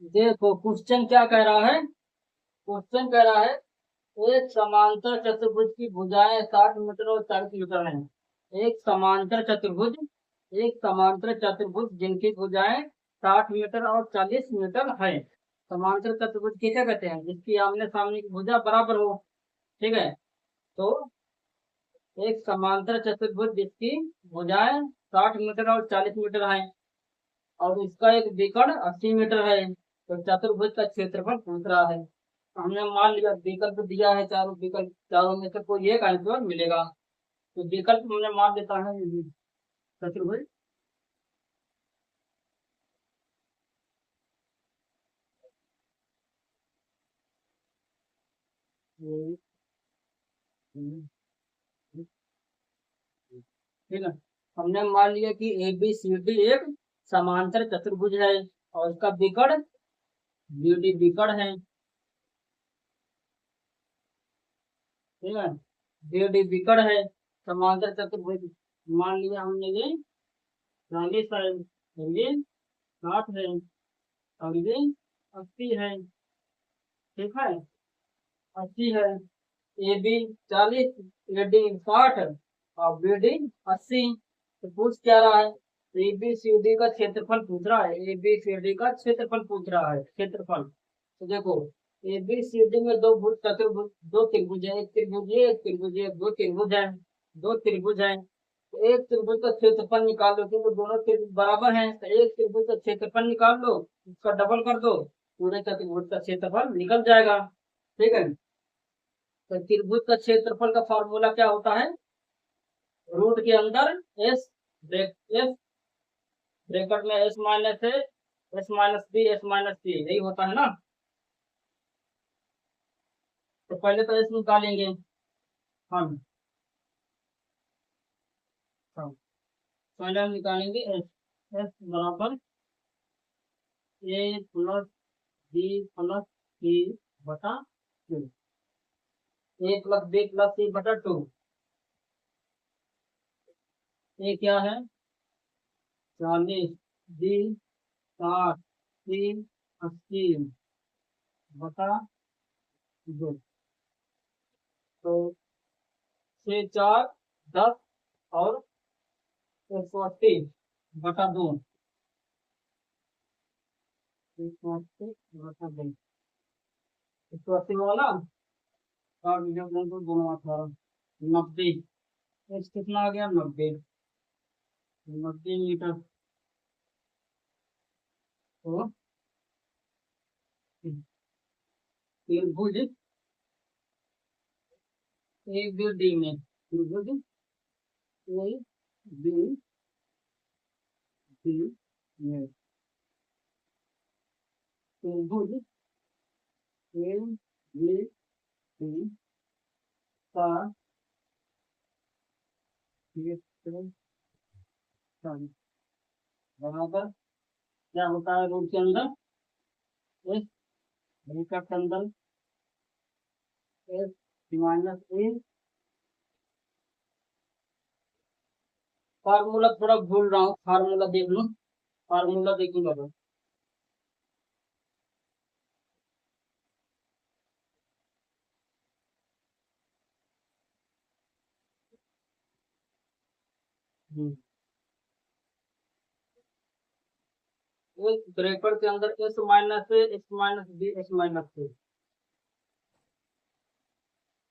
देखो क्वेश्चन क्या कह रहा है। क्वेश्चन कह रहा है एक समांतर चतुर्भुज की भुजाएं 60 मीटर और 40 मीटर हैं। एक समांतर चतुर्भुज जिनकी भुजाएं 60 मीटर और 40 मीटर है। समांतर चतुर्भुज की क्या कहते हैं, जिसकी आमने सामने की भुजा बराबर हो। ठीक है। तो एक समांतर चतुर्भुज जिसकी भुजाएं 60 मीटर और 40 मीटर है और इसका एक विकर्ण 80 मीटर है। तो चतुर्भुज का क्षेत्रफल पूछ रहा है। तो हमने मान लिया विकल्प दिया है, चारों विकल्प, चारों में से कोई एक आंसर मिलेगा। तो विकल्प हमने मान लेता है चतुर्भुज। ठीक है। हमने मान लिया कि ए बी सी डी एक समांतर चतुर्भुज है और इसका विकर्ण बी डी विकर्ण है। ठीक है। बी डी विकर्ण है, समांतर चतुर्भुज। मान लिया हमने ये 40 है, और ये 60 है, और ये 80 है। ठीक है। 80 है। ए बी 40, ए डी 60 और बी डी 80। तो पूछ क्या रहा है, ए बी सी डी का क्षेत्रफल पूछ रहा है। ए बी सी डी का क्षेत्रफल पूछ रहा है, क्षेत्रफल। तो देखो ए बी सी डी में दो भुज चतुर्भुज, दो त्रिभुज है, एक त्रिभुज ये, एक त्रिभुज ये, दो त्रिभुज है। दो त्रिभुज है, तो एक त्रिभुज का क्षेत्रफल निकाल लो, क्योंकि दोनों त्रिभुज बराबर हैं। तो एक त्रिभुज का क्षेत्रफल निकाल लो, उसका डबल कर दो, पूरे चतुर्भुज का क्षेत्रफल निकल जाएगा। ठीक है। तो त्रिभुज का क्षेत्रफल का फॉर्मूला क्या होता है, रूट के अंदर एस ब्रेक एस ब्रैकेट में S minus A, S minus B, S minus C, यही होता है ना। तो पहले तो एस निकालेंगे हम। हाँ, पहले हम निकालेंगे एस। एस बराबर A plus B plus C बटा two. A plus B plus C बटा टू। ए क्या है, 40, बी 60, सी 80 बटा दो। तो 6 4 10 और 180 बटा दो। 180 बटा दो, 180 वाला और दोनों 18, 90। एच कितना आ गया, 90। 90 मीटर। तो त्रिभुज ए बी डी में, त्रिभुज ए बी डी में, त्रिभुज ए बी डी का क्षेत्रफल बराबर क्या होता है, रूट के अंदर एस ब्रैकेट के अंदर एस माइनस ए। फार्मूला थोड़ा भूल रहा हूँ, फार्मूला देख लूँ, फार्मूला देखूंगा। हम्म। एक ब्रैकेट के अंदर S minus A, S minus B, S minus C.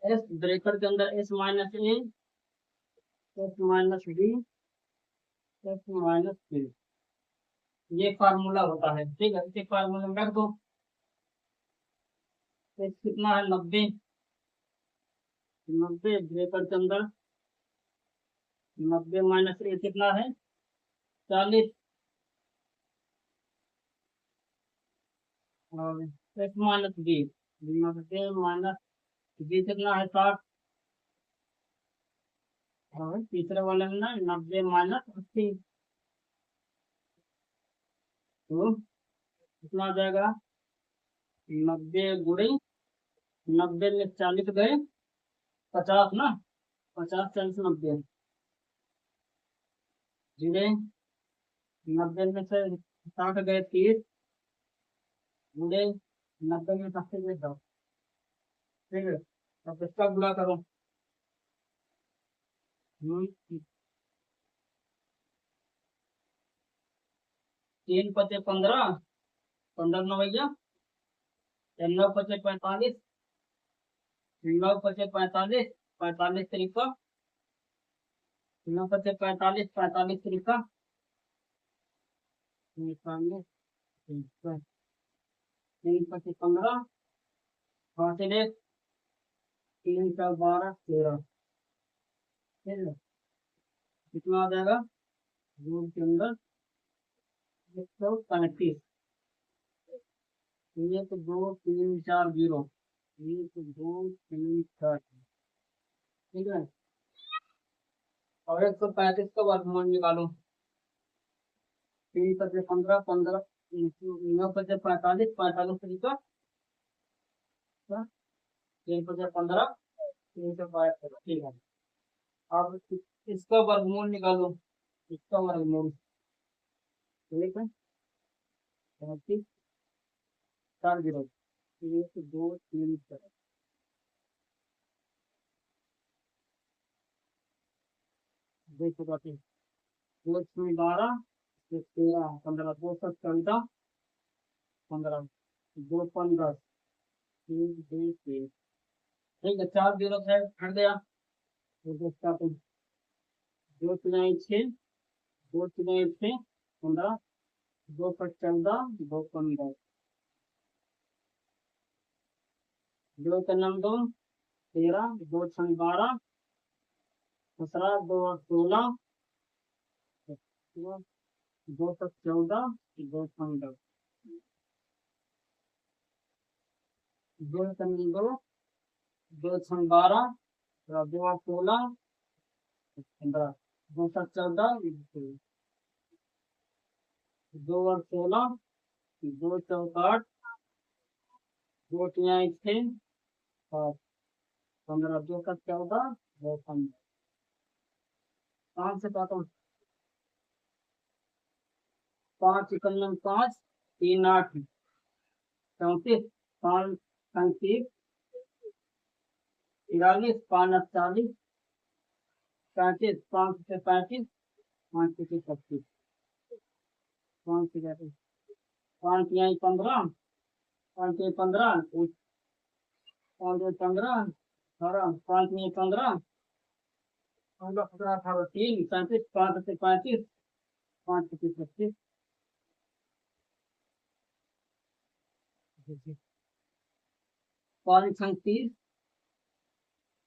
S bracket के अंदर S minus A, S minus B, S minus C, ये फार्मूला होता है। ठीक है, इसे फार्मूला में रख दो। एस कितना है, 90। 90 ब्रैकेट के अंदर 90 माइनस ए कितना है, 40। और S minus B, 90 minus B कितना है, 60। और तीसरे वाले में ना 90 माइनस 80। तो कितना आ जाएगा, 90 गुणे 90 में 40 गए, 50 ना, 50 40 90 जुड़े। 90 में से 60 गए 30, गुड़े 90 में 80 में दो। ठीक है, अब इसका गुणा करो। हम्म, 3 पचे 15, 15 नौ भैया, 9 पचे 45, 9 पचे 45, 45 तरीका, 9 पचे 45, 45 तरीका, 45, 3 पचे 15, 5 से 3 का 12, 13। ठीक है, कितना आ जाएगा रूट के अंदर 135। ये तो 2 3 4 0, ये तो 2 3 4। ठीक है, और 135 का वर्गमूल निकालो। 3 पचे 15, 15, 9 पचे 45, 45 तरीका, 3 पचे 15, 3 से 5 करो। ठीक है, अब इसका वर्गमूल निकालो, इसका वर्गमूल। ठीक है, 35, 4 0, 1 2 3 4। देखो बाकी 2 6 12, 13 15, 2 7 14, 15, 2 15, 3 2 3। ठीक है, 4 0 है, हट गया। तो दोस्तों को 2 3 6, 2 3 6 15, 2 पर 14, 2 15, 2 का नाम 2 13, 2 6 12, 17, 2 16, 2 पर 14, 2 15, 2 का नाम 2, 2 6 12, 2 16, 15, 2 पर 14, 2 और 16, 2 चौक 8, 2 तिहाई 6, 15, 2 का 14, 2 15। 5 से काटो, 5 इकन्नम 5, 3 8, 34, 5 35, 43, 5 48, 35, 5 से 35, 5 से 25, 5 से 35, 5 तिहाई 15, 5 तिहाई 15, 5 15, 18, 5 में 15, 15 17 18, 3 35, 5 से 35, 5 से 25, 5 35,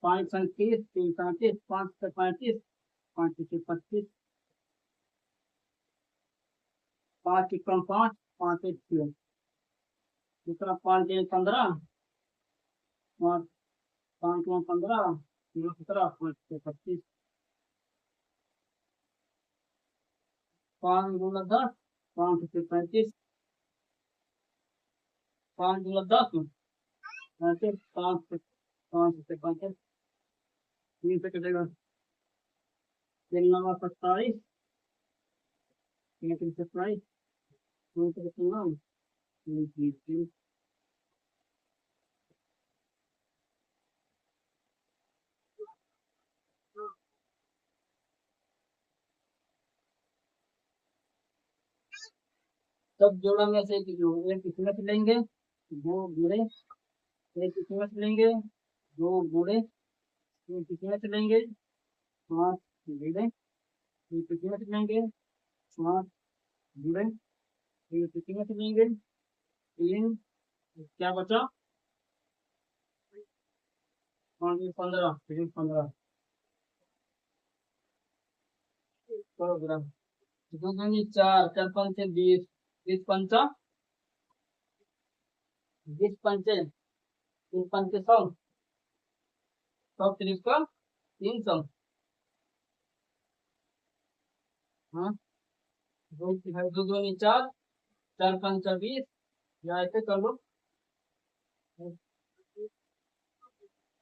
5 35, 3 35, 5 से 35, 5 से 25, 5 कम 5, 5 एक 6, दूसरा 5 एक 15, 5 5 में 15, 17, 5 से 25, 5 गुना 10, 5 से 35, 5 गुना 10, 35, 5 से 35, 3 से कटेगा 3 9 27, 3 से 27, 3 से 9, 3 3। तब जोड़ा में से एक इसमें से लेंगे, दो जुड़े, एक इसमें से लेंगे, दो जुड़े, एक इसमें से लेंगे, 5 जुड़े, एक इसमें से लेंगे, 5 जुड़े, एक इसमें से लेंगे, 3, क्या बचा, 5 में 15, 3 15, करो ग्राम। दो दूनी 4, 4 पंचे 20, 20 पंचा, 20 पंचे, 3 पंचे 100, 100 3 300। हाँ, दो दूनी 4, 4 पंचा 20, या ऐसे कर लो,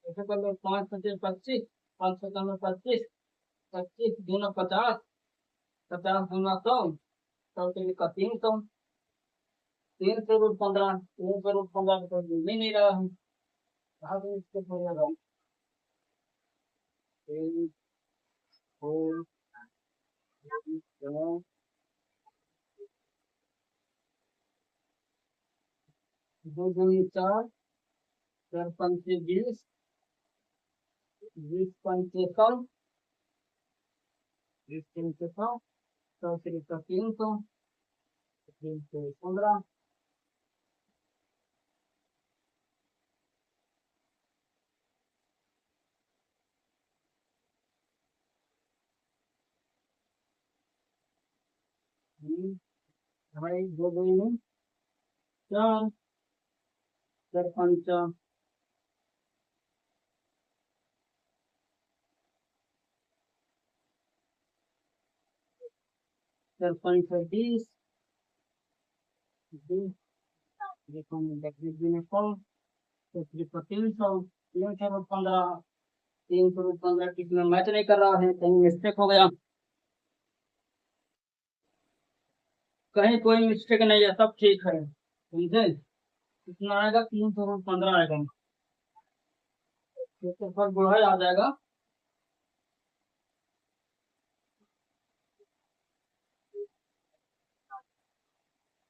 ऐसे कर लो, 5 पंचे 25, 5 सौ 25, 25 दूना 50, 50 दूना 100, 100 का 300। 3 से रूट 15, 3 से रूट 15 तो मिल ही नहीं रहा है। कहाँ से इसको खोजेगा? 3, 4, 7, 2 दूनी 4, 4 पंचे 20, 20 पंचे 100, 20 पंचे 100, 100 300, 315। भाई 2 दूनी 4, 4 पंचा 4 पंचा 20, 20 देखो में कौन तो 300, 3 से रूट 15, 3 से रूट 15 किसी में मैच नहीं कर रहा है, कहीं मिस्टेक हो गया। कहीं कोई मिस्टेक नहीं है, सब ठीक है, समझे? कितना आएगा? 3 से रूट 15 आएगा, तो पर बुढ़ा आ जाएगा।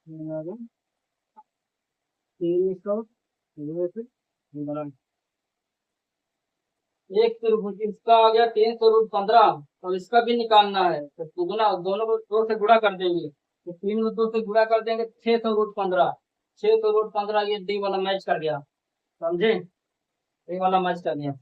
ये आ गया 300, एक त्रिभुज इसका आ गया 3 से रूट 15, और इसका भी निकालना है तो दुगुना दोनों को 2 से गुणा कर देंगे, तो 3 को 2 से गुणा कर देंगे 6 से रूट 15, 6 से रूट 15 ये डी वाला मैच कर गया, समझे? ये वाला मैच कर गया।